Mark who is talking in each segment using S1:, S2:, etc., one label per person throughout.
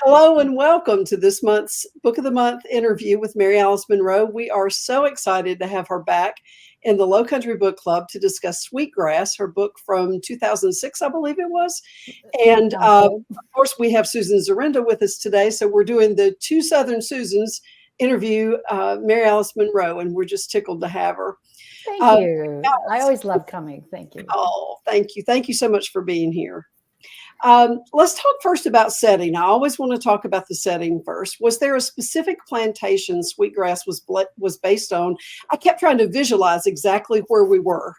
S1: Hello and welcome to this month's Book of the Month interview with Mary Alice Monroe. We are so excited to have her back in the Lowcountry Book Club to discuss Sweetgrass, her book from 2006, I believe it was. And of course, we have Susan Zurenda with us today. So we're doing the two Southern Susans interview, Mary Alice Monroe, and we're just tickled to have her.
S2: Thank you. I always love coming. Thank you.
S1: Oh, thank you. Thank you so much for being here. Let's talk first about setting. I always want to talk about the setting first. Was there a specific plantation Sweetgrass was based on? I kept trying to visualize exactly where we were.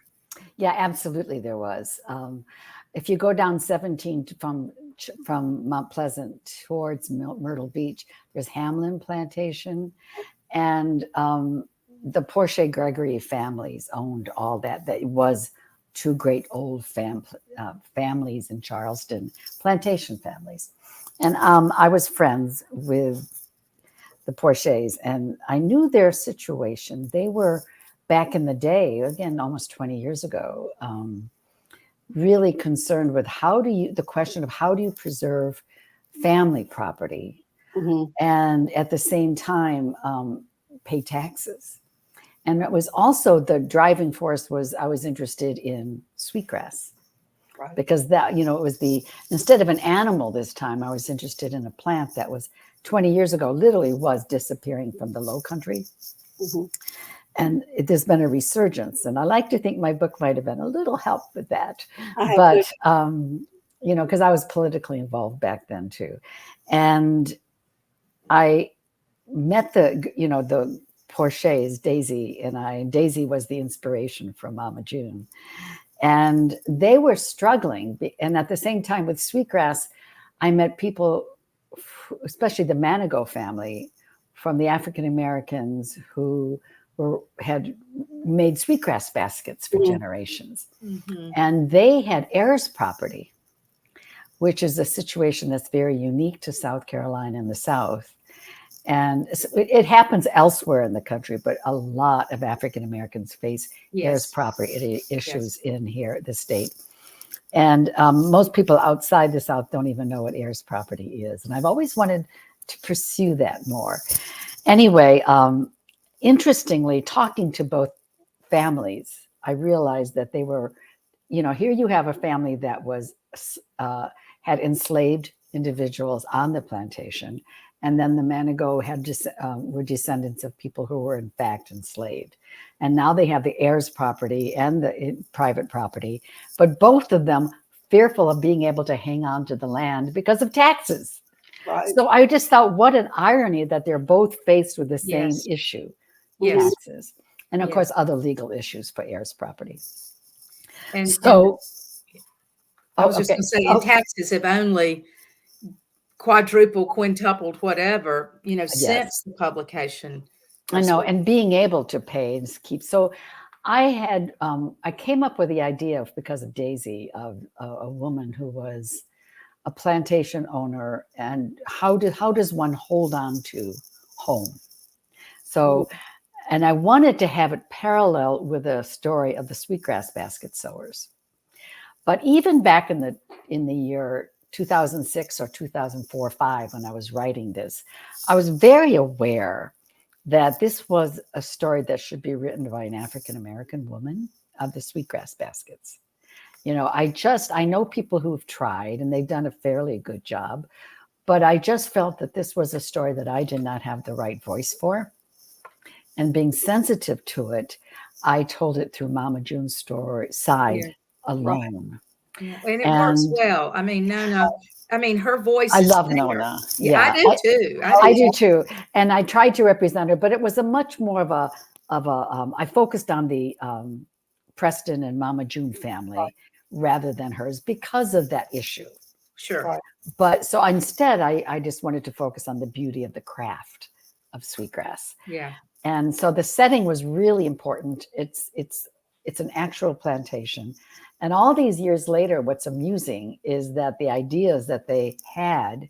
S2: Yeah, absolutely there was. If you go down 17 from Mount Pleasant towards Myrtle Beach, there's Hamlin Plantation, and the Portia Gregory families owned all that. That was two great old families in Charleston, plantation families. And I was friends with the Portiers, and I knew their situation. They were, back in the day, again, almost 20 years ago, really concerned with the question of how do you preserve family property and at the same time pay taxes. And it was also the driving force was I was interested in Sweetgrass, right? Because that, it was instead of an animal this time, I was interested in a plant that was 20 years ago, literally was disappearing from the Lowcountry. And there's been a resurgence. And I like to think my book might have been a little help with that. But, because I was politically involved back then too. And I met the Portiers, Daisy and I. Daisy was the inspiration for Mama June. And they were struggling. And at the same time with Sweetgrass, I met people, especially the Manigault family, from the African Americans who had made Sweetgrass baskets for generations. And they had heirs property, which is a situation that's very unique to South Carolina and the South. And it happens elsewhere in the country, but a lot of African Americans face heirs property issues in here, the state. And most people outside the South don't even know what heirs property is. And I've always wanted to pursue that more. Anyway, interestingly, talking to both families, I realized that they were, here you have a family that was had enslaved individuals on the plantation. And then the Manigault were descendants of people who were in fact enslaved. And now they have the heirs property and the private property, but both of them fearful of being able to hang on to the land because of taxes. Right. So I just thought, what an irony that they're both faced with the same issue, taxes. And of course, other legal issues for heirs property.
S3: And so I was just going to say, taxes have only quadrupled, quintupled, whatever, since the publication.
S2: I know, and being able to pay and keep. So I came up with the idea because of Daisy, of a woman who was a plantation owner, and how does one hold on to home? So, and I wanted to have it parallel with a story of the Sweetgrass basket sewers. But even back in the year 2006 or 2004 or 5, when I was writing this, I was very aware that this was a story that should be written by an African-American woman of the Sweetgrass baskets. I know people who've tried and they've done a fairly good job, but I just felt that this was a story that I did not have the right voice for. And being sensitive to it, I told it through Mama June's side alone.
S3: Right. Yeah. And it works well. I mean, Nona, her voice
S2: I
S3: is
S2: love
S3: there.
S2: Nona.
S3: Yeah, I do too.
S2: I do too. And I tried to represent her, but it was a much more of a I focused on the Preston and Mama June family rather than hers because of that issue.
S3: Sure. Right.
S2: But so instead, I just wanted to focus on the beauty of the craft of Sweetgrass.
S3: Yeah.
S2: And so the setting was really important. It's an actual plantation. And all these years later, what's amusing is that the ideas that they had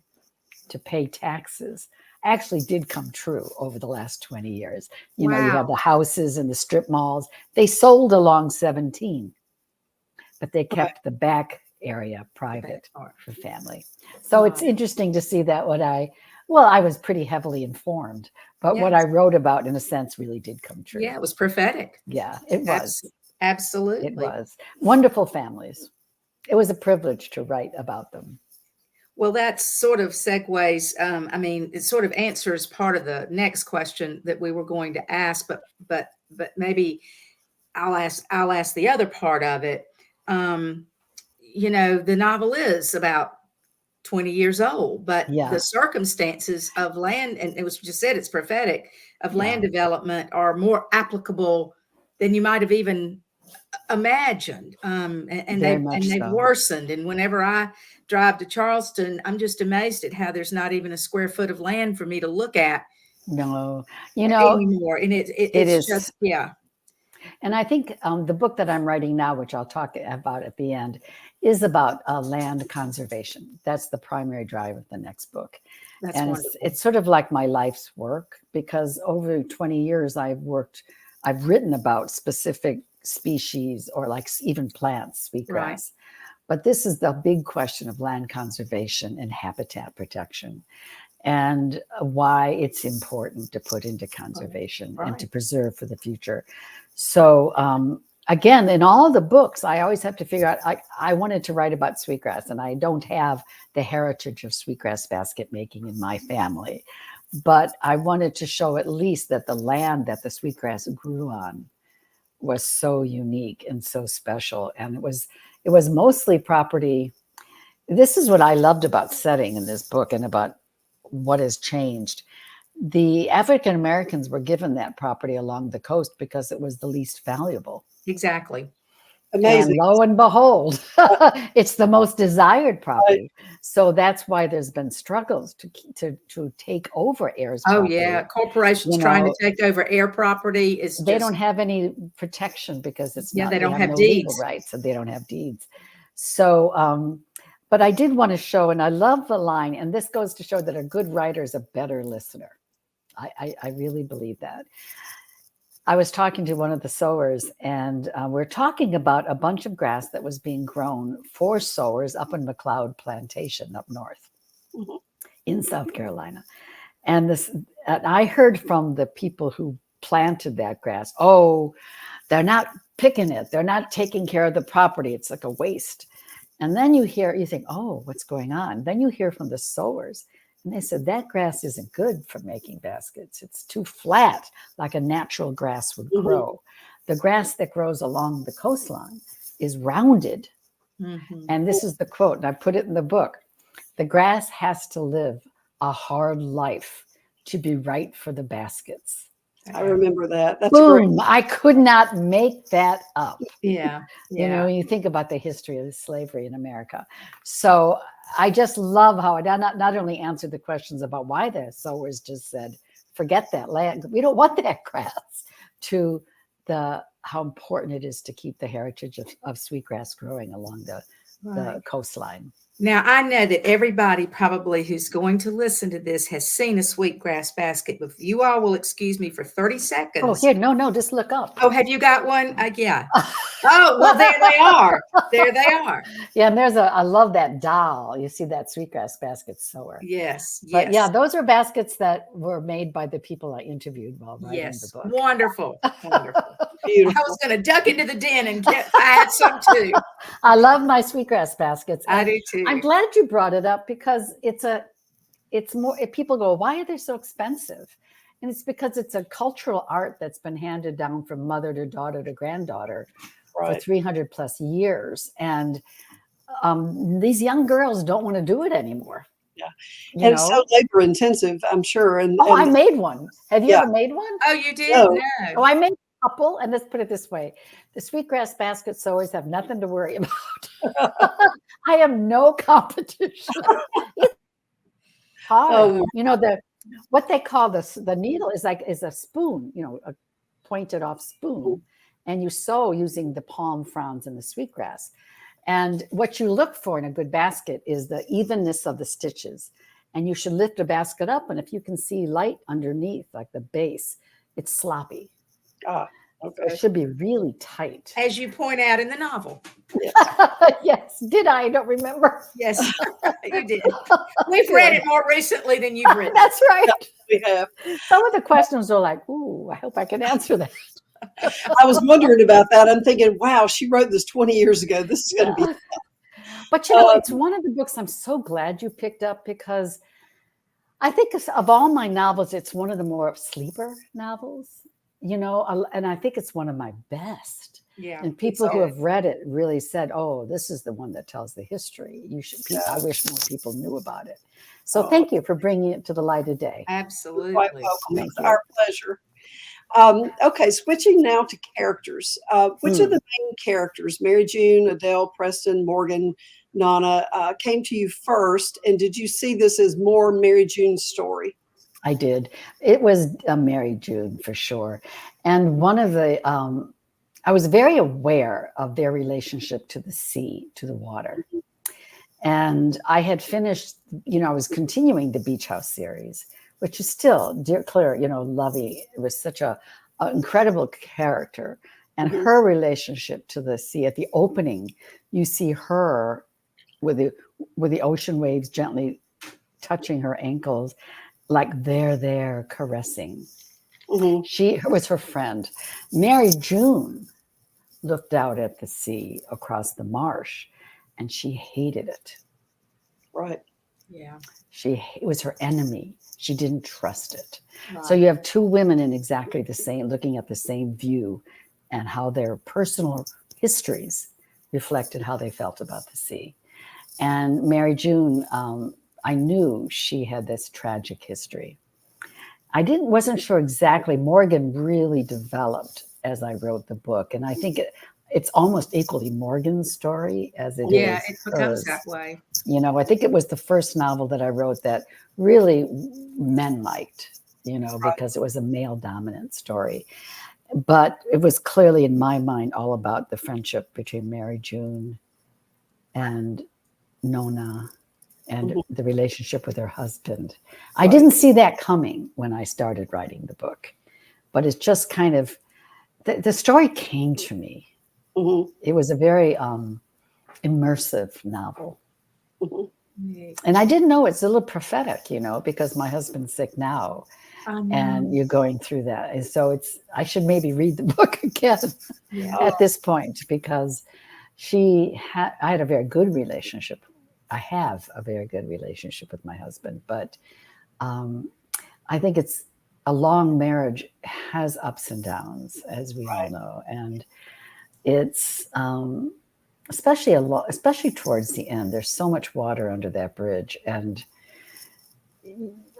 S2: to pay taxes actually did come true over the last 20 years. You know, you have the houses and the strip malls. They sold along 17, but they kept the back area private
S3: part.
S2: for family. So it's interesting to see that I was pretty heavily informed, but what I wrote about in a sense really did come true.
S3: Yeah, it was prophetic.
S2: Yeah, it was.
S3: Absolutely.
S2: It was. Wonderful families. It was a privilege to write about them.
S3: Well, that sort of segues. I mean, it sort of answers part of the next question that we were going to ask, but maybe I'll ask the other part of it. You know, the novel is about 20 years old, but the circumstances of land, and it was just said it's prophetic, of land development are more applicable than you might have even imagined. And they've worsened. And whenever I drive to Charleston, I'm just amazed at how there's not even a square foot of land for me to look at.
S2: No, you know,
S3: anymore. And it's just, yeah.
S2: And I think the book that I'm writing now, which I'll talk about at the end, is about land conservation. That's the primary drive of the next book.
S3: That's
S2: and
S3: wonderful.
S2: It's sort of like my life's work, because over 20 years I've written about specific species, or like even plants, sweetgrass. Right. But this is the big question of land conservation and habitat protection, and why it's important to put into conservation and to preserve for the future. So again, in all the books, I always have to figure out, I wanted to write about sweetgrass, and I don't have the heritage of sweetgrass basket making in my family, but I wanted to show at least that the land that the sweetgrass grew on was so unique and so special. And it was mostly property. This is what I loved about setting in this book and about what has changed. The African Americans were given that property along the coast because it was the least valuable.
S3: Exactly.
S1: Amazing.
S2: And lo and behold, it's the most desired property. Right. So that's why there's been struggles to take over heirs.
S3: Oh, property. Yeah. Corporations trying to take over heir property is
S2: they don't have any protection because it's not,
S3: they don't have
S2: no
S3: deeds.
S2: Legal rights, and they don't have deeds. So, but I did want to show, and I love the line, and this goes to show that a good writer is a better listener. I really believe that. I was talking to one of the sowers, and we're talking about a bunch of grass that was being grown for sowers up in McLeod Plantation up north in South Carolina. And I heard from the people who planted that grass, oh, they're not picking it. They're not taking care of the property. It's like a waste. And then you think, oh, what's going on? Then you hear from the sowers. And they said, that grass isn't good for making baskets. It's too flat, like a natural grass would grow. The grass that grows along the coastline is rounded. And this is the quote, and I put it in the book. The grass has to live a hard life to be right for the baskets.
S1: I remember that. That's
S2: Boom.
S1: great.
S2: I could not make that up.
S3: Yeah.
S2: You know, you think about the history of slavery in America. So I just love how I not only answered the questions about why the sowers just said, forget that land. We don't want that grass, to how important it is to keep the heritage of sweetgrass growing along the coastline.
S3: Now, I know that everybody probably who's going to listen to this has seen a sweetgrass basket, but if you all will excuse me for 30 seconds.
S2: Oh, here, no, just look up.
S3: Oh, have you got one? Yeah. Oh, well, there they are. There they are.
S2: Yeah, and I love that doll. You see that sweetgrass basket sower.
S3: Yes, yes.
S2: But yeah, those are baskets that were made by the people I interviewed while writing the book.
S3: Wonderful, wonderful. Beautiful. I was going to duck into the den and I had some too.
S2: I love my sweetgrass baskets.
S3: I do too.
S2: I'm glad you brought it up, because it's more, if people go, why are they so expensive? And it's because it's a cultural art that's been handed down from mother to daughter to granddaughter for 300 plus years. And these young girls don't want to do it anymore.
S1: Yeah. And it's so labor intensive, I'm sure. And
S2: I made one. Have you ever made one?
S3: Oh, you did?
S1: No.
S2: Oh, I made a couple. And let's put it this way. The sweetgrass basket sowers have nothing to worry about. I have no competition. It's hard. Oh. You know, what they call the needle is a spoon, a pointed off spoon. And you sew using the palm fronds and the sweetgrass. And what you look for in a good basket is the evenness of the stitches. And you should lift a basket up, and if you can see light underneath, like the base, it's sloppy.
S1: Okay.
S2: It should be really tight.
S3: As you point out in the novel.
S2: Yes. Did I? Don't remember.
S3: Yes, you did. We've read it more recently than you've written.
S2: That's right.
S1: We have.
S2: Some of the questions are like, ooh, I hope I can answer that.
S1: I was wondering about that. I'm thinking, wow, she wrote this 20 years ago. This is going to be.
S2: But you know, it's one of the books I'm so glad you picked up, because I think of all my novels, it's one of the more sleeper novels, you know, and I think it's one of my best.
S3: Yeah.
S2: And people who have read it really said, oh, this is the one that tells the history. You should. I wish more people knew about it. So thank you for bringing it to the light of day.
S3: Absolutely.
S1: Quite welcome.
S2: Thank
S1: It's
S2: you.
S1: our pleasure. Okay, switching now to characters. Which of the main characters, Mary June, Adele, Preston, Morgan, Nana, came to you first? And did you see this as more Mary June's story?
S2: I did. It was Mary June for sure. And one of the, I was very aware of their relationship to the sea, to the water. And I had finished, you know, I was continuing the Beach House series, which is still, dear Claire, you know, Lovey was such an incredible character. And her relationship to the sea, at the opening, you see her with the ocean waves gently touching her ankles, like they're there caressing. She was her friend. Mary June looked out at the sea across the marsh, and she hated it.
S1: Right.
S3: Yeah.
S2: It was her enemy. She didn't trust it.
S3: Right.
S2: So you have two women in exactly the same, looking at the same view, and how their personal histories reflected how they felt about the sea. And Mary June, I knew she had this tragic history. I wasn't sure exactly. Morgan really developed as I wrote the book, and I think it's almost equally Morgan's story as it is.
S3: Yeah, it becomes
S2: hers.
S3: that way.
S2: You know, I think it was the first novel that I wrote that really men liked, you know, because it was a male dominant story. But it was clearly in my mind all about the friendship between Mary June and Nona and the relationship with her husband. I didn't see that coming when I started writing the book, but it's just kind of, the story came to me. It was a very immersive novel. And I didn't know it's a little prophetic, you know, because my husband's sick now and you're going through that. And so I should maybe read the book again at this point, because I had a very good relationship. I have a very good relationship with my husband, but I think it's a long marriage has ups and downs, as we all know. And it's, especially towards the end, there's so much water under that bridge, and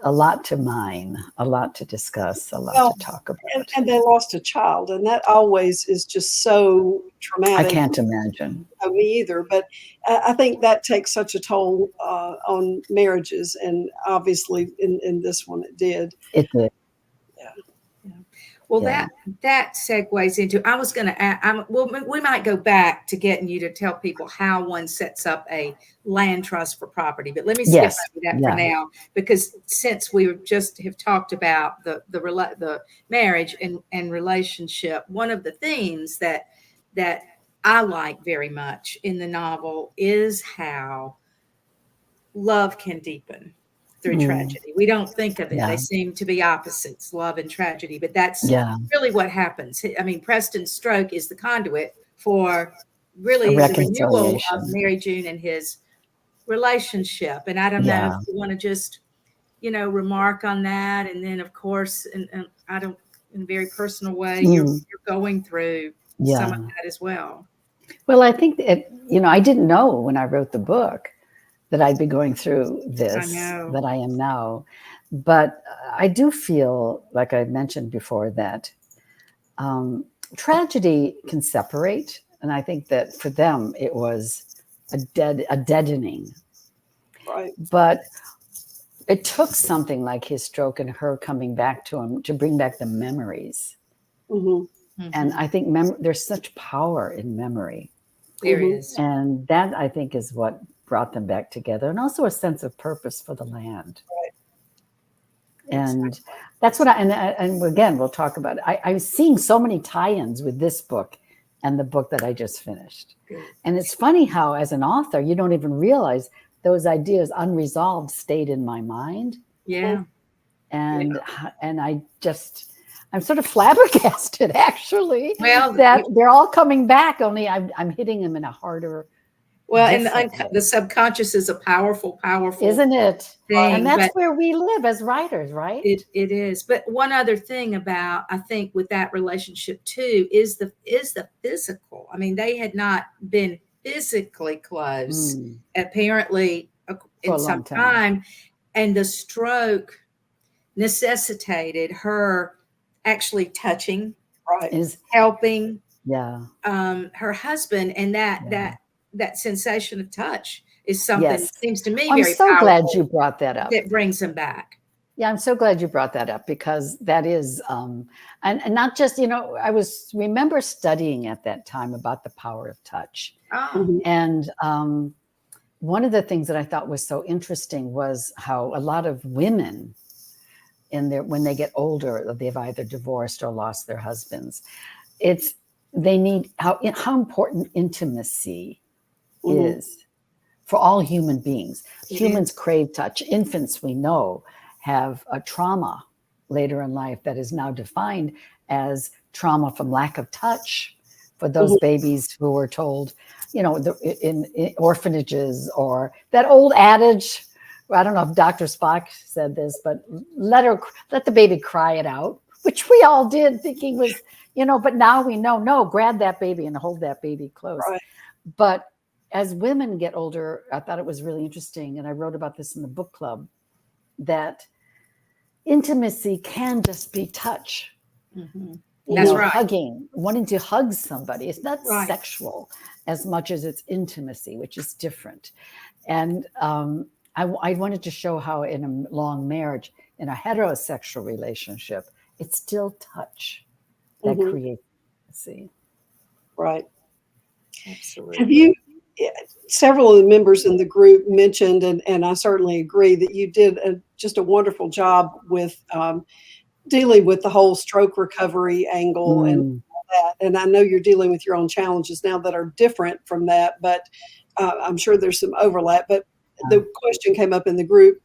S2: a lot to mine, a lot to discuss, a lot to talk about.
S1: And they lost a child, and that always is just so traumatic.
S2: I can't imagine.
S1: Me either, but I think that takes such a toll on marriages, and obviously in this one it did.
S2: It did.
S3: Well, that segues into, I was going to ask, we might go back to getting you to tell people how one sets up a land trust for property, but let me skip over that for now, because since we just have talked about the marriage and relationship, one of the themes that I like very much in the novel is how love can deepen through tragedy. We don't think of it. They seem to be opposites, love and tragedy, but that's really what happens. I mean, Preston's stroke is the conduit for really the renewal of Mary June and his relationship. And I don't know if you want to just, you know, remark on that. And then of course, and I don't, in a very personal way, you're going through some of that as well.
S2: Well, I think that, you know, I didn't know when I wrote the book that I'd be going through this, that I am now. But I do feel, like I mentioned before, that tragedy can separate. And I think that for them, it was a deadening.
S1: Right.
S2: But it took something like his stroke and her coming back to him to bring back the memories. And I think there's such power in memory.
S3: There is.
S2: And that, I think, is what brought them back together, and also a sense of purpose for the land. And that's what and again, we'll talk about it. I was seeing so many tie-ins with this book and the book that I just finished.
S3: Good.
S2: And it's funny how, as an author, you don't even realize those ideas unresolved stayed in my mind.
S3: Yeah.
S2: And I'm sort of flabbergasted, actually,
S3: Well,
S2: that they're all coming back, only I'm hitting them in a harder.
S3: Well, and
S2: different
S3: the subconscious is a powerful
S2: isn't it?
S3: thing.
S2: And that's
S3: but
S2: where we live as writers, right?
S3: it is. But one other thing about, I think, with that relationship too is the physical. I mean, they had not been physically close, apparently,
S2: For a
S3: in some
S2: long time.
S3: and the stroke necessitated her actually touching,
S1: Right.
S3: helping
S2: Yeah.
S3: her husband, and that sensation of touch is something
S2: Yes.
S3: seems to me
S2: I'm
S3: very
S2: so
S3: powerful,
S2: glad you brought that up.
S3: that brings him back.
S2: Yeah, I'm so glad you brought that up, because that is, and not just, I remember studying at that time about the power of touch.
S3: Oh,
S2: And one of the things that I thought was so interesting was how a lot of women when they get older, they've either divorced or lost their husbands. They need how important intimacy is for all human beings. Humans crave touch. Infants, we know, have a trauma later in life that is now defined as trauma from lack of touch for those babies who were told, in orphanages, or that old adage. I don't know if Dr. Spock said this, but let the baby cry it out, which we all did, thinking was, but now we know, no, grab that baby and hold that baby close.
S1: Right.
S2: But as women get older, I thought it was really interesting, and I wrote about this in the book club, that intimacy can just be touch.
S3: That's right.
S2: Hugging, wanting to hug somebody. It's not
S3: Right.
S2: sexual as much as it's intimacy, which is different. And I wanted to show how in a long marriage, in a heterosexual relationship, it's still touch that creates intimacy.
S1: Right.
S3: Absolutely.
S1: Have you, several of the members in the group mentioned, and I certainly agree, that you did just a wonderful job with dealing with the whole stroke recovery angle and all that. And I know you're dealing with your own challenges now that are different from that, but I'm sure there's some overlap. But the question came up in the group,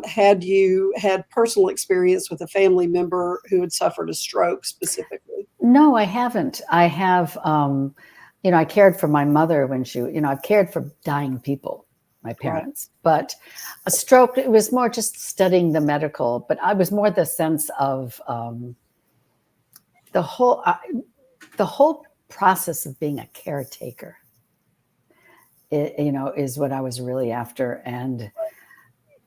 S1: had you had personal experience with a family member who had suffered a stroke specifically?
S2: No, I haven't. I have, I cared for my mother when I've cared for dying people, my parents, but a stroke, it was more just studying the medical, but I was more the sense of the whole process of being a caretaker, is what I was really after. And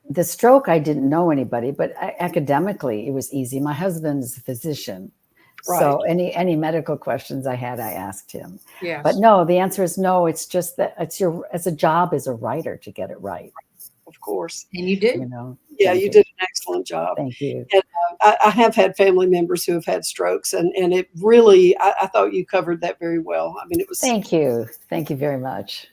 S2: the stroke, I didn't know anybody, but academically it was easy. My husband's a physician.
S1: Right.
S2: So any medical questions I had, I asked him.
S3: Yes.
S2: But no, the answer is no. It's just that as a job as a writer to get it right.
S1: Of course.
S3: And you do.
S1: Yeah, you did an excellent job.
S2: Thank you.
S1: And I have had family members who have had strokes, and it really, I thought you covered that very well. I mean, it was.
S2: Thank you. Thank you very much.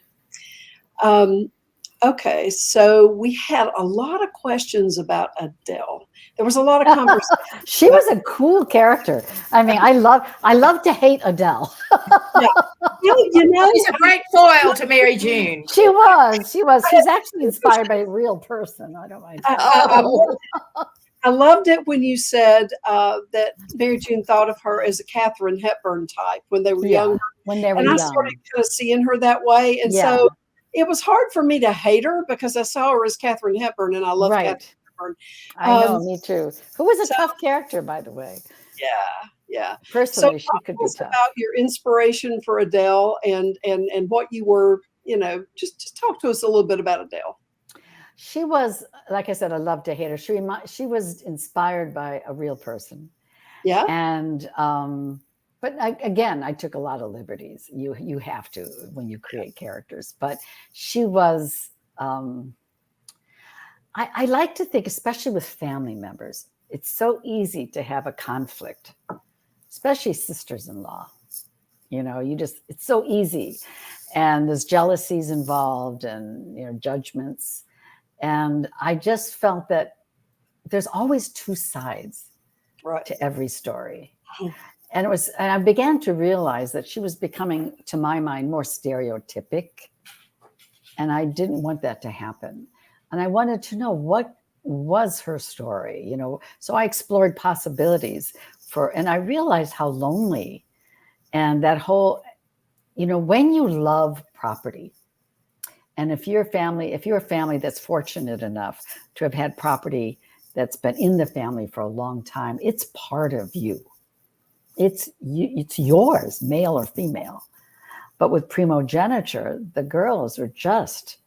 S1: Okay, so we had a lot of questions about Adele. There was a lot of conversation.
S2: She was a cool character. I mean, I love to hate Adele.
S1: Yeah.
S3: She's a great foil to Mary June.
S2: She was. She's actually inspired by a real person. I don't mind.
S1: I loved it when you said that Mary June thought of her as a Katharine Hepburn type when they were younger.
S2: When they were
S1: and
S2: young.
S1: I started kind of seeing her that way. And so it was hard for me to hate her because I saw her as Katharine Hepburn, and I love Katharine Hepburn.
S2: I know, me too. Who was a tough character, by the way.
S1: Yeah.
S2: Personally, she could be tough.
S1: About your inspiration for Adele and what you were, just talk to us a little bit about Adele.
S2: She was, like I said, I love to hate her. She was inspired by a real person.
S1: Yeah.
S2: And but I took a lot of liberties. You have to when you create characters. But she was. I like to think, especially with family members, it's so easy to have a conflict, especially sisters-in-law. It's so easy, and there's jealousies involved, and judgments. And I just felt that there's always two sides
S1: Right.
S2: to every story.
S1: Mhm.
S2: And I began to realize that she was becoming, to my mind, more stereotypic. And I didn't want that to happen. And I wanted to know what was her story, So I explored possibilities and I realized how lonely and that whole, when you love property, and if you're a family that's fortunate enough to have had property that's been in the family for a long time, it's part of you. It's yours, male or female. But with primogeniture, the girls are just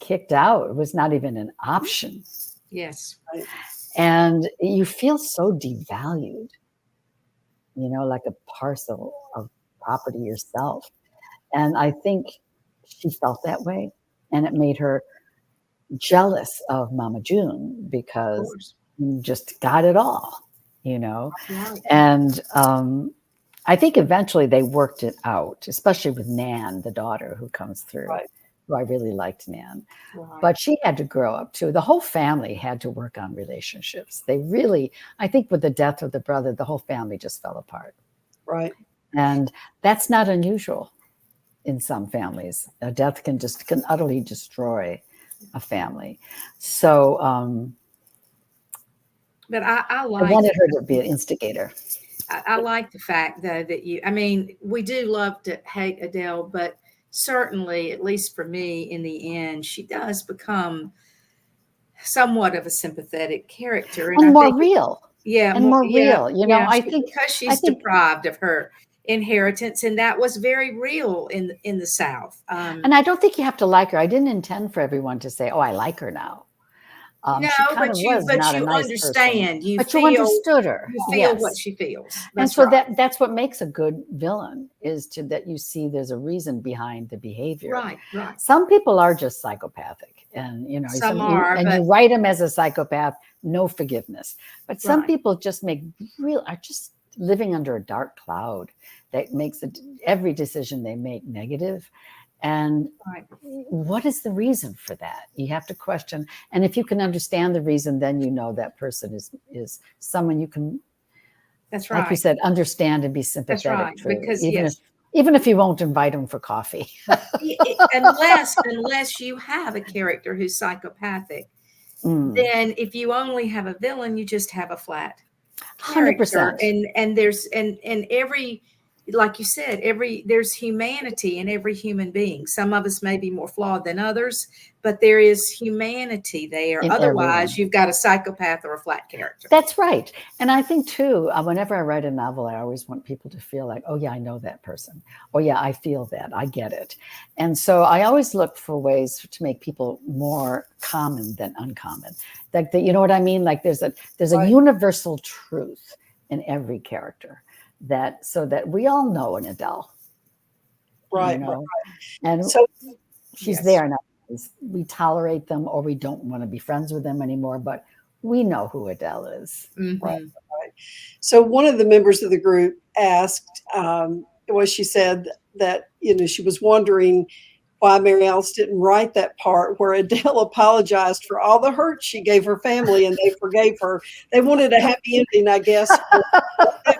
S2: kicked out. It was not even an option.
S3: Yes.
S1: Right.
S2: And you feel so devalued, like a parcel of property yourself. And I think she felt that way. And it made her jealous of Mama June because you just got it all,
S3: Right.
S2: And I think eventually they worked it out, especially with Nan, the daughter who comes through.
S1: Right.
S2: Who I really liked Nan.
S3: Right.
S2: But she had to grow up too. The whole family had to work on relationships. I think with the death of the brother, the whole family just fell apart.
S1: Right.
S2: And that's not unusual in some families. A death can utterly destroy a family. So
S3: But I
S2: wanted her to be an instigator.
S3: I like the fact, though, that we do love to hate Adele, but certainly, at least for me, in the end, she does become somewhat of a sympathetic character.
S2: And more real.
S3: Yeah.
S2: And more real. I think
S3: because she's deprived of her inheritance, and that was very real in the South.
S2: And I don't think you have to like her. I didn't intend for everyone to say, "Oh, I like her now."
S3: No,
S2: but you
S3: understand. You
S2: understood her.
S3: You feel what she feels.
S2: And so that's what makes a good villain is that you see there's a reason behind the behavior.
S3: Right.
S2: Some people are just psychopathic, and you write them as a psychopath, no forgiveness. But some people just are just living under a dark cloud that makes every decision they make negative. And what is the reason for that? You have to question. And if you can understand the reason, then that person is someone you can,
S3: that's right,
S2: like you said, understand and be sympathetic to.
S3: Because
S2: even if you won't invite them for coffee.
S3: unless you have a character who's psychopathic, then if you only have a villain, you just have a flat
S2: 100%.
S3: And there's every, like you said, there's humanity in every human being. Some of us may be more flawed than others, but there is humanity there. Otherwise, you've got a psychopath or a flat character.
S2: That's right. And I think too, whenever I write a novel, I always want people to feel like, oh yeah, I know that person. Oh yeah, I feel that. I get it. And so I always look for ways to make people more common than uncommon. Like you know what I mean? Like there's a universal truth in every character. So that we all know an Adele.
S1: Right.
S2: And so she's there now. We tolerate them or we don't want to be friends with them anymore, but we know who Adele is.
S3: Mm-hmm.
S1: Right. So one of the members of the group asked, she said that, she was wondering why Mary Alice didn't write that part where Adele apologized for all the hurt she gave her family and they forgave her. They wanted a happy ending, I guess.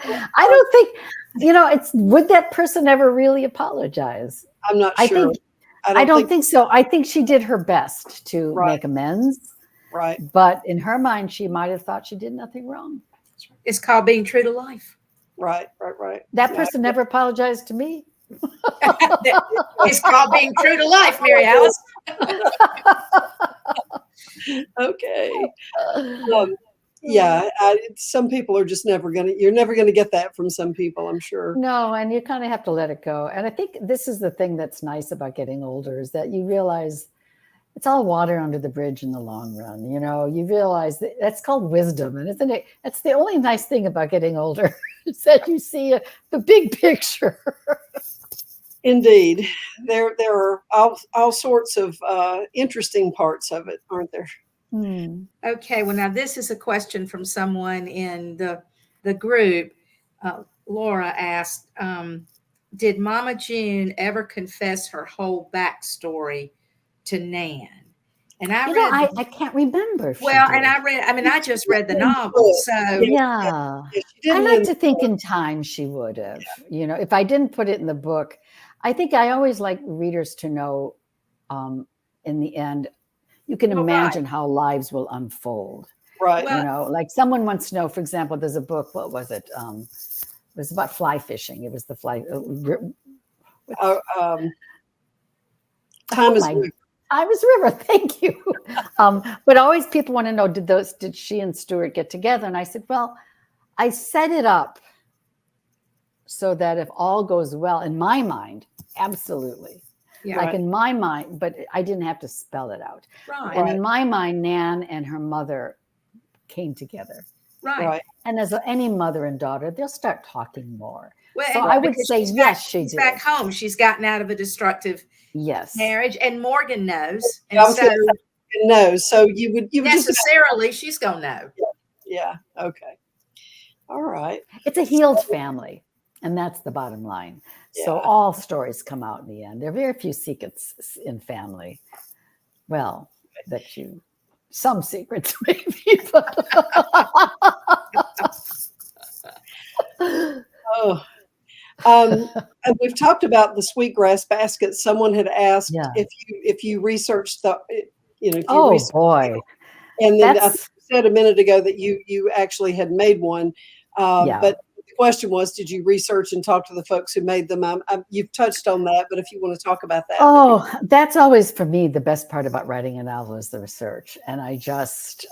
S2: I don't think, would that person ever really apologize?
S1: I'm not sure.
S2: I don't think so. I think she did her best to make amends.
S1: Right.
S2: But in her mind, she might have thought she did nothing wrong.
S3: It's called being true to life.
S1: Right.
S2: That person never apologized to me.
S3: It's called being true to life, Mary Alice.
S1: Okay. Some people are just you're never going to get that from some people, I'm sure.
S2: No, and you kind of have to let it go. And I think this is the thing that's nice about getting older is that you realize it's all water under the bridge in the long run. You realize that's called wisdom. And isn't it? That's the only nice thing about getting older is that you see the big picture.
S1: Indeed. There are all sorts of interesting parts of it, aren't there?
S3: Okay, well, now this is a question from someone in the group. Laura asked, did Mama June ever confess her whole backstory to Nan? And I
S2: You know,
S3: read,
S2: I can't remember if she
S3: well, and
S2: did.
S3: I just read the novel. So,
S2: Yeah.
S1: Yeah, she
S2: I
S1: didn't
S2: like
S1: in
S2: to think in time she would have. You know, if I didn't put it in the book, I think I always like readers to know in the end, you can
S3: well, right.
S2: imagine how lives will unfold.
S1: right.
S3: Well,
S2: You know, like someone wants to know, for example, there's a book, what was it? It was about fly fishing. It was the fly.
S1: Uh, time
S2: Oh
S1: is
S2: my, I was River. Thank you. But always people want to know, did she and Stuart get together? And I said, well, I set it up so that if all goes well, in my mind, absolutely.
S3: yeah,
S2: Like
S1: right.
S2: in my mind, but I didn't have to spell it out.
S3: right,
S2: And in my mind, Nan and her mother came together.
S3: right.
S1: Right.
S2: And as any mother and daughter, they'll start talking more.
S3: Well,
S2: So
S3: and
S2: I would
S3: because
S2: say,
S3: she's
S2: yes, she
S3: she's
S2: did.
S3: back home. She's gotten out of a destructive
S2: Yes.
S3: marriage, and Morgan knows,
S1: Yeah, I
S3: and
S1: was
S3: so
S1: gonna say, no. So you would just
S3: necessarily she's gonna know.
S1: yeah. Okay. All right.
S2: It's a healed family. And that's the bottom line. So
S1: Yeah.
S2: all stories come out in the end. There are very few secrets in family. Well, some secrets maybe.
S1: Oh. And we've talked about the Sweetgrass basket. Someone had asked
S2: Yeah.
S1: if you researched if you
S2: Oh
S1: researched,
S2: boy.
S1: and then I think
S2: That's
S1: you said a minute ago that you actually had made one.
S2: yeah.
S1: But the question was, did you research and talk to the folks who made them? You've touched on that, but if you want to talk about that.
S2: Oh, that's always for me the best part about writing a novel is the research. And I just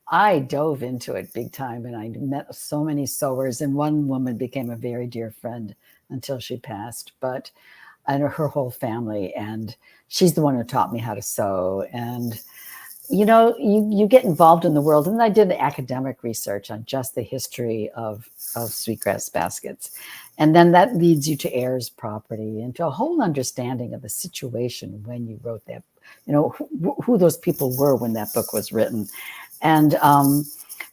S2: I dove into it big time, and I met so many sewers, and one woman became a very dear friend until she passed. But I know her whole family, and she's the one who taught me how to sew. And you know, you get involved in the world, and I did academic research on just the history of sweetgrass baskets, and then that leads you to heirs property and to a whole understanding of the situation when you wrote that. You know who those people were when that book was written, and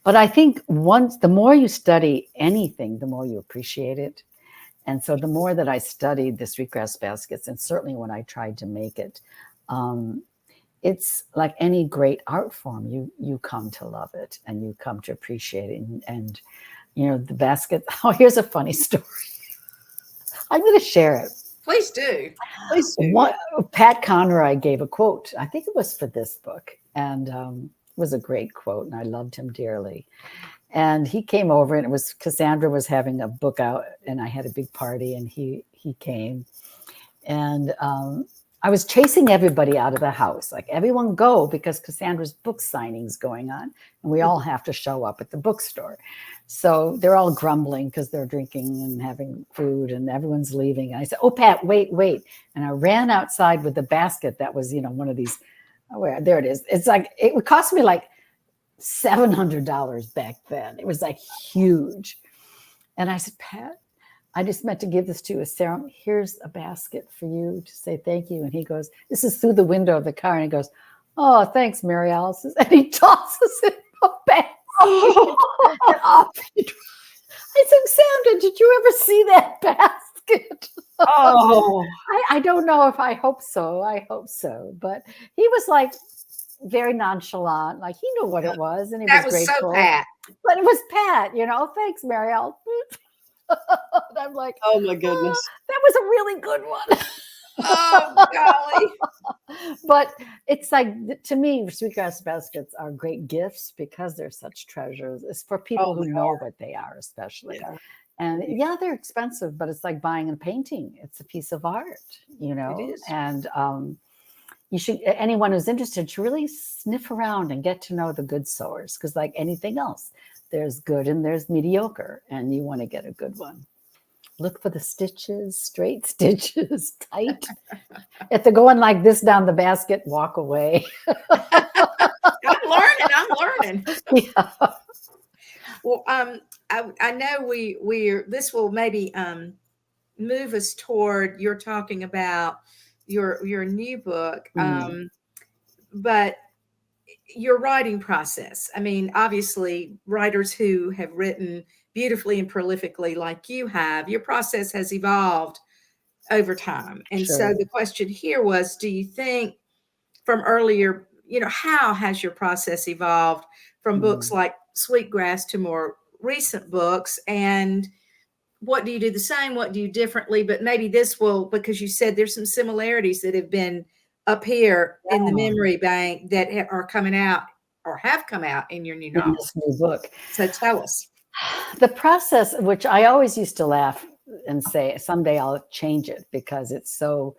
S2: but I think the more you study anything, the more you appreciate it. And so the more that I studied the sweetgrass baskets, and certainly when I tried to make it, it's like any great art form. You come to love it, and you come to appreciate it. And you know, the basket. Oh, here's a funny story. I'm going to share it.
S3: Please do.
S1: Please do.
S2: Pat Conroy gave a quote. I think it was for this book, and it was a great quote, and I loved him dearly. And he came over, and it was Cassandra was having a book out, and I had a big party, and he came, and I was chasing everybody out of the house, like everyone go, because Cassandra's book signing's going on, and we all have to show up at the bookstore. So they're all grumbling because they're drinking and having food, and everyone's leaving. And I said, "Oh, Pat, wait." And I ran outside with the basket that was, you know, one of these. Oh, there it is. It's like, it would cost me like $700 back then. It was like huge. And I said, "Pat, I just meant to give this to you as Sarah. Here's a basket for you to say thank you." And he goes, this is through the window of the car. And he goes, "Oh, thanks, Mary Alice." And he tosses it in a basket. And off he drives. I said, "Sandra, did you ever see that basket?"
S1: Oh,
S2: I don't know if I hope so. I hope so. But he was like very nonchalant. Like he knew what it was, and he
S3: That
S2: was
S3: was
S2: grateful.
S3: so Pat.
S2: But it was Pat, you know, "Thanks, Mary Alice." And I'm like,
S1: oh my goodness.
S2: that was a really good one.
S3: Oh golly.
S2: But it's like, to me, sweetgrass baskets are great gifts because they're such treasures. It's for people
S1: Oh,
S2: who
S1: they
S2: know what they are, especially.
S1: Yeah.
S2: And yeah, they're expensive, but it's like buying a painting. It's a piece of art, you know.
S3: It is.
S2: And you should, anyone who's interested should really sniff around and get to know the good sewers, because like anything else, there's good and there's mediocre, and you want to get a good one. Look for the stitches, straight stitches, tight. If they're going like this down the basket, walk away.
S3: I'm learning.
S2: Yeah.
S3: Well, I know we're this will maybe move us toward you're talking about your new book, but your writing process. I mean, obviously, writers who have written beautifully and prolifically like you have, your process has evolved over time. And so
S2: Sure.
S3: the question here was, do you think from earlier how has your process evolved from books like Sweetgrass to more recent books? And what do you do the same? What do you differently? But maybe this will, because you said there's some similarities that have been up here in the memory bank that are coming out or have come out in your new
S2: in
S3: novel.
S2: this new book.
S3: So tell us.
S2: The process, which I always used to laugh and say, someday I'll change it because it's so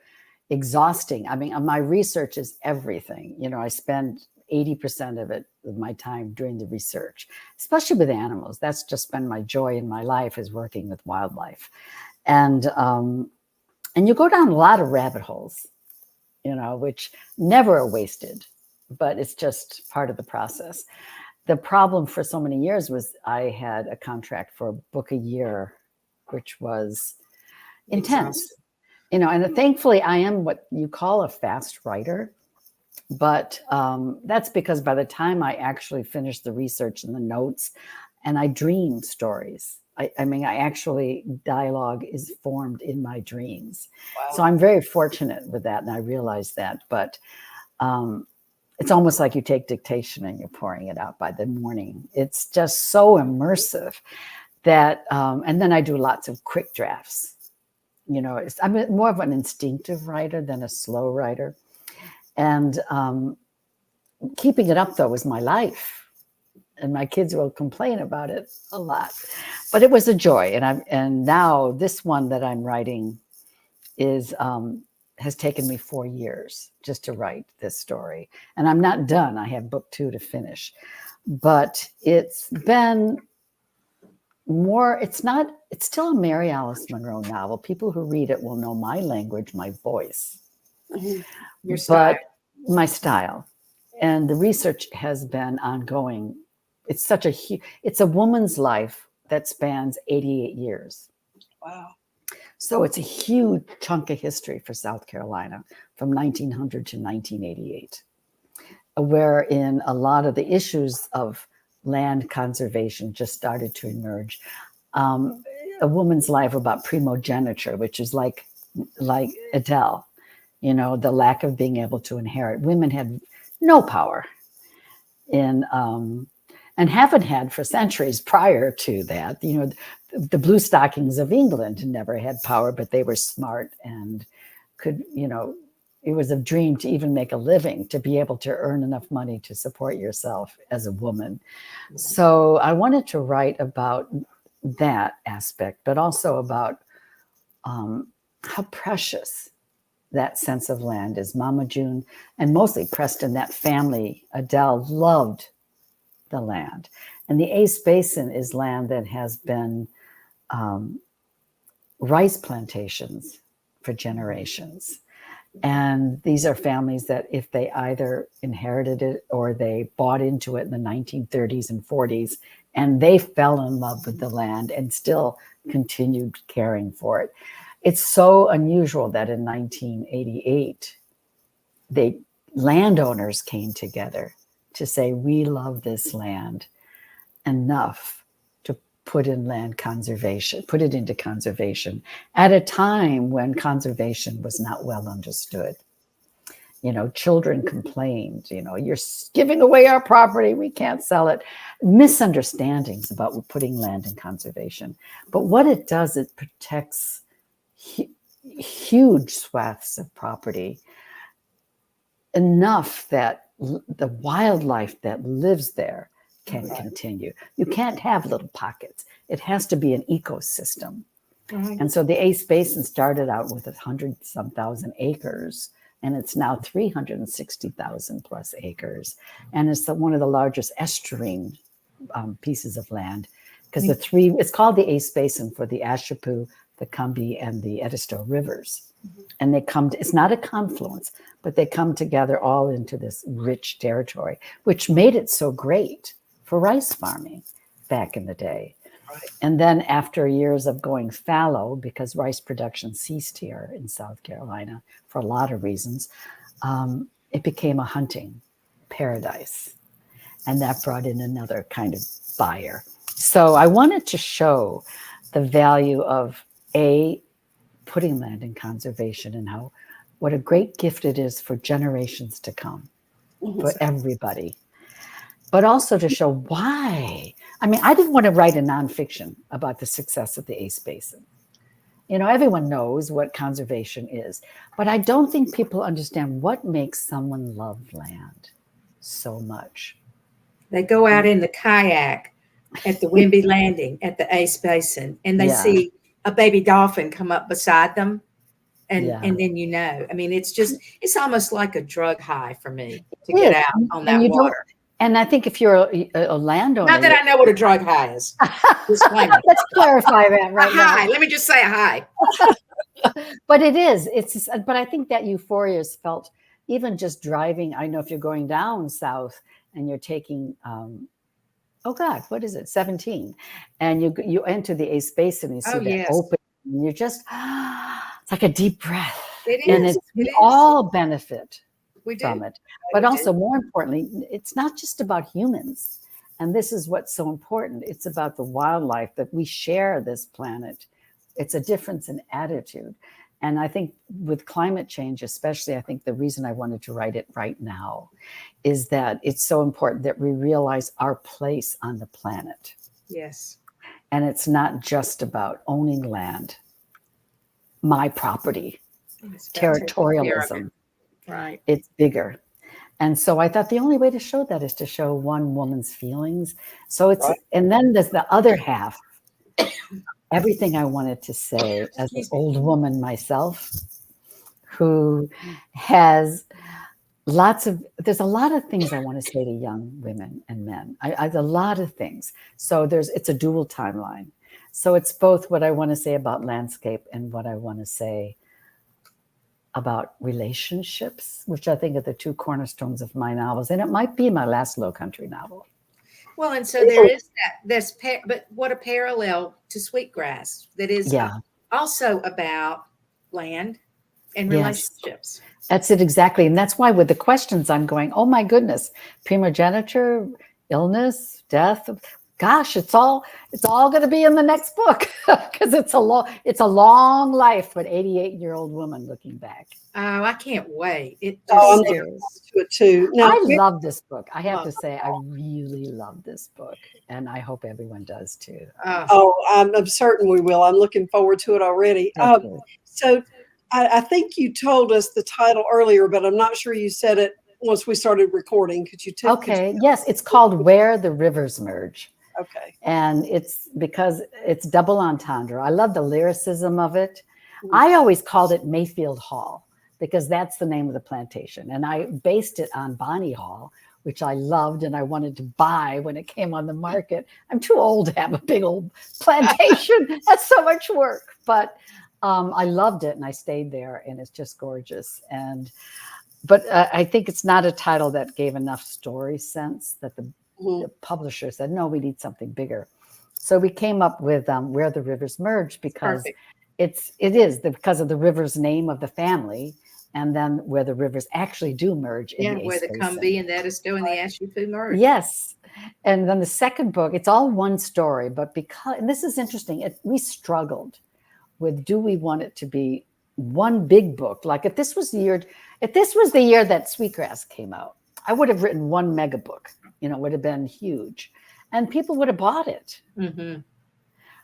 S2: exhausting. I mean, my research is everything. I spend 80% of my time doing the research, especially with animals. That's just been my joy in my life, is working with wildlife. And you go down a lot of rabbit holes, which never are wasted, but it's just part of the process. The problem for so many years was I had a contract for a book a year, which was intense. And thankfully I am what you call a fast writer, but that's because by the time I actually finish the research and the notes, and I dream stories. I mean, dialogue is formed in my dreams.
S1: Wow.
S2: So I'm very fortunate with that, and I realize that. But it's almost like you take dictation and you're pouring it out by the morning. It's just so immersive that, and then I do lots of quick drafts. I'm more of an instinctive writer than a slow writer. And keeping it up, though, is my life. And my kids will complain about it a lot. But it was a joy. And now this one that I'm writing has taken me 4 years just to write this story. And I'm not done. I have book 2 to finish. But it's been more, it's still a Mary Alice Monroe novel. People who read it will know my language, my voice.
S3: Your style.
S2: But my style. And the research has been ongoing. It's it's a woman's life that spans 88 years.
S1: Wow.
S2: So it's a huge chunk of history for South Carolina from 1900 to 1988, wherein a lot of the issues of land conservation just started to emerge. A woman's life about primogeniture, which is like Adele, the lack of being able to inherit. Women had no power and haven't had for centuries prior to that. The blue stockings of England never had power, but they were smart and could, it was a dream to even make a living, to be able to earn enough money to support yourself as a woman. So I wanted to write about that aspect, but also about how precious that sense of land is. Mama June, and mostly Preston, that family, Adele, loved the land. And the Ace Basin is land that has been rice plantations for generations. And these are families that if they either inherited it or they bought into it in the 1930s and 40s, and they fell in love with the land and still continued caring for it. It's so unusual that in 1988, landowners came together to say, we love this land enough to put in land conservation, put it into conservation at a time when conservation was not well understood. Children complained, you're giving away our property, we can't sell it. Misunderstandings about putting land in conservation. But what it does, it protects huge swaths of property enough that the wildlife that lives there can continue. You can't have little pockets. It has to be an ecosystem. And so the Ace Basin started out with 100-some thousand acres, and it's now 360,000 plus acres. And it's one of the largest estuarine pieces of land, because it's called the Ace Basin for the Ashepoo, the Combahee, and the Edisto rivers. And it's not a confluence, but they come together all into this rich territory, which made it so great for rice farming back in the day. And then after years of going fallow, because rice production ceased here in South Carolina for a lot of reasons, it became a hunting paradise. And that brought in another kind of buyer. So I wanted to show the value of putting land in conservation and what a great gift it is for generations to come. for everybody, but also to show why. I mean, I didn't want to write a nonfiction about the success of the Ace Basin. You know, everyone knows what conservation is, but I don't think people understand what makes someone love land so much.
S3: They go out in the kayak at the Wimby Landing at the Ace Basin, and they see a baby dolphin come up beside them. And then, you know, I mean, it's almost like a drug high for me to get out on that water.
S2: And I think if you're a landowner.
S3: Not that I know what a drug high is. Disclaimer.
S2: Let's clarify that right
S3: a
S2: now.
S3: high. Let me just say a high.
S2: But it is. But I think that euphoria is felt even just driving. I know if you're going down south and you're taking, what is it, 17, and you enter the Ace Basin and you see that open, and you're just, it's like a deep breath.
S3: It is.
S2: And we all benefit from it. But
S3: We
S2: also,
S3: do.
S2: more importantly, it's not just about humans. And this is what's so important. It's about the wildlife that we share this planet. It's a difference in attitude. And I think with climate change, especially, I think the reason I wanted to write it right now is that it's so important that we realize our place on the planet.
S3: Yes.
S2: And it's not just about owning land, my property, territorialism.
S3: Right.
S2: It's bigger. And so I thought the only way to show that is to show one woman's feelings. So it's, and then there's the other half. Everything I wanted to say as an old woman myself, who has there's a lot of things I want to say to young women and men. I've a lot of things. So it's a dual timeline. So it's both what I want to say about landscape and what I want to say about relationships, which I think are the two cornerstones of my novels. And it might be my last Lowcountry novel.
S3: Well, and so there is that. But what a parallel to Sweetgrass that is also about land and relationships.
S2: That's it, exactly. And that's why with the questions I'm going, oh my goodness, primogeniture, illness, death. Gosh, it's all going to be in the next book because it's a long life for an 88-year-old woman looking back.
S3: Oh, I can't wait.
S1: I'm looking to it too. Now,
S2: I love this book. I have to say, I really love this book, and I hope everyone does too.
S1: I'm certain we will. I'm looking forward to it already. So I think you told us the title earlier, but I'm not sure you said it once we started recording. Could you tell?
S2: Okay. Yes, it's called Where the Rivers Merge.
S1: Okay.
S2: And it's because it's double entendre. I love the lyricism of it. I always called it Mayfield Hall because that's the name of the plantation. And I based it on Bonnie Hall, which I loved and I wanted to buy when it came on the market. I'm too old to have a big old plantation. That's so much work. But I loved it and I stayed there and it's just gorgeous. But I think it's not a title that gave enough story sense that the publisher said, no, we need something bigger. So we came up with Where the Rivers Merge because it is because of the river's name of the family, and then where the rivers actually do merge.
S3: Where the Combee and the Edisto and the Ashupu merge.
S2: Yes. And then the second book, it's all one story, but and this is interesting, we struggled with, do we want it to be one big book? Like if this was the year that Sweetgrass came out, I would have written one mega book. It would have been huge and people would have bought it.
S3: Mm-hmm.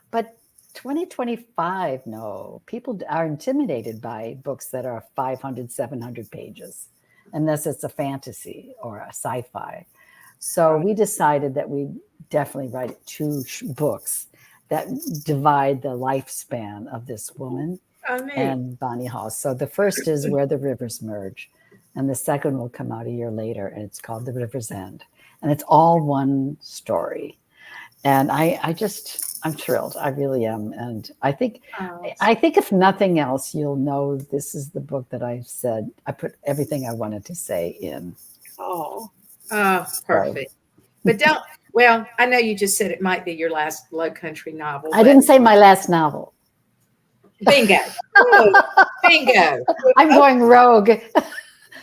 S2: But 2025, no, people are intimidated by books that are 500, 700 pages, unless it's a fantasy or a sci-fi. So we decided that we definitely write two books that divide the lifespan of this woman and Bonnie Hall. So the first is Where the Rivers Merge, and the second will come out a year later, and it's called The River's End. And it's all one story. And I'm thrilled. I really am. And I think if nothing else, you'll know this is the book that I said, I put everything I wanted to say in.
S3: Perfect. But I know you just said it might be your last Lowcountry novel.
S2: I didn't say my last novel.
S3: Bingo. Bingo.
S2: I'm going rogue.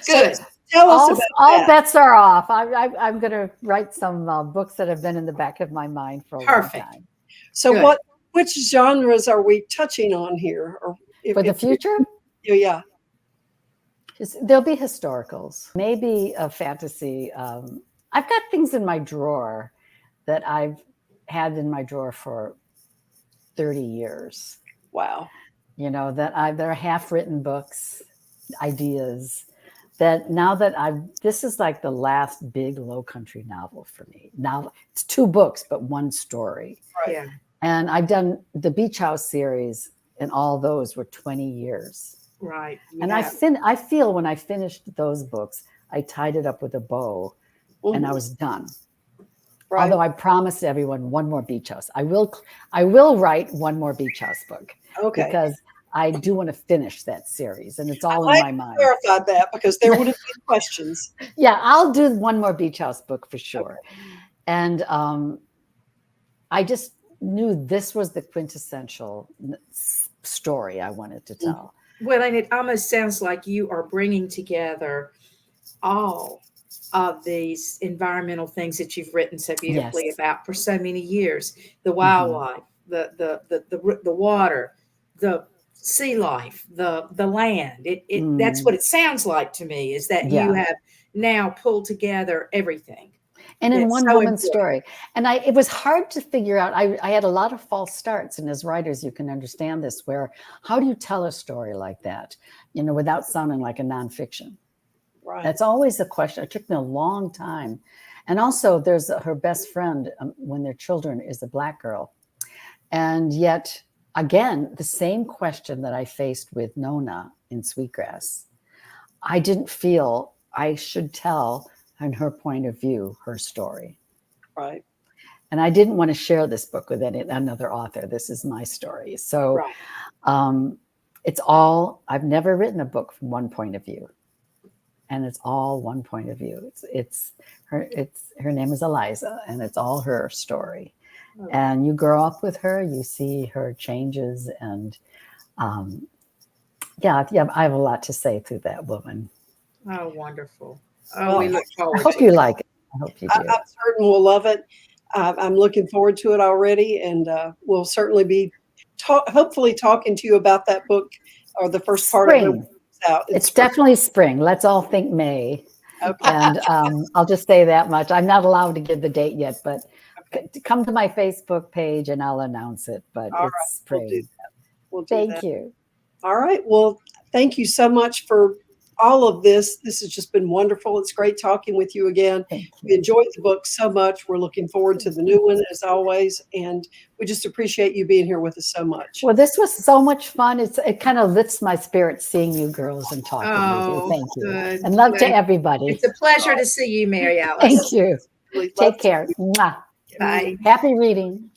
S3: Good.
S1: Tell us about
S2: all bets are off. I'm going to write some books that have been in the back of my mind for a long time.
S1: So which genres are we touching on here?
S2: For the future?
S1: Yeah.
S2: There'll be historicals, maybe a fantasy. I've got things in my drawer that I've had in my drawer for 30 years.
S1: Wow.
S2: You know, they're half-written books, ideas that now that this is like the last big Lowcountry novel for me. Now it's 2 books, but 1 story.
S1: Right.
S3: Yeah.
S2: And I've done the Beach House series, and all those were 20 years.
S3: Right.
S2: And
S3: Yeah.
S2: I feel when I finished those books, I tied it up with a bow and I was done.
S1: Right.
S2: Although I promised everyone 1 more Beach House. I will write 1 more Beach House book.
S1: Okay.
S2: Because I do want to finish that series, and it's all
S1: I
S2: in my mind.
S1: clarified that because there would have been questions.
S2: Yeah, I'll do 1 more Beach House book for sure. Okay. And I just knew this was the quintessential story I wanted to tell.
S3: Well, and it almost sounds like you are bringing together all of these environmental things that you've written so beautifully about for so many years: the wildlife, the water, the sea life, the land. That's what it sounds like to me, is that you have now pulled together everything.
S2: And in one woman's story. And it was hard to figure out. I had a lot of false starts. And as writers, you can understand this, where how do you tell a story like that, you know, without sounding like a nonfiction?
S1: Right.
S2: That's always a question. It took me a long time. And also there's her best friend when their children is a Black girl. And yet, again, the same question that I faced with Nona in Sweetgrass. I didn't feel I should tell, in her point of view, her story.
S1: Right.
S2: And I didn't want to share this book with another author. This is my story. So it's all, I've never written a book from one point of view. And it's all one point of view. Her name is Eliza, and it's all her story. Oh. And you grow up with her, you see her changes, and I have a lot to say through that woman.
S3: Oh, wonderful. Oh, we look forward.
S2: I hope you like it. I hope you do.
S1: I'm certain we'll love it. I'm looking forward to it already, and we'll certainly be hopefully talking to you about that book, or the first part of it.
S2: It's definitely spring. Let's all think May.
S1: Okay.
S2: And I'll just say that much. I'm not allowed to give the date yet, but come to my Facebook page and I'll announce it. But it's spring.
S1: We'll do that.
S2: Thank you.
S1: All right. Well, thank you so much for all of this. This has just been wonderful. It's great talking with you again. We enjoyed the book so much. We're looking forward to the new one, as always. And we just appreciate you being here with us so much.
S2: Well, this was so much fun. It kind of lifts my spirit seeing you girls and talking with you. Thank you.
S3: Good.
S2: And love to everybody.
S3: It's a pleasure to see you, Mary Alice.
S2: Thank you. Take care. Mwah.
S3: Bye.
S2: Happy reading.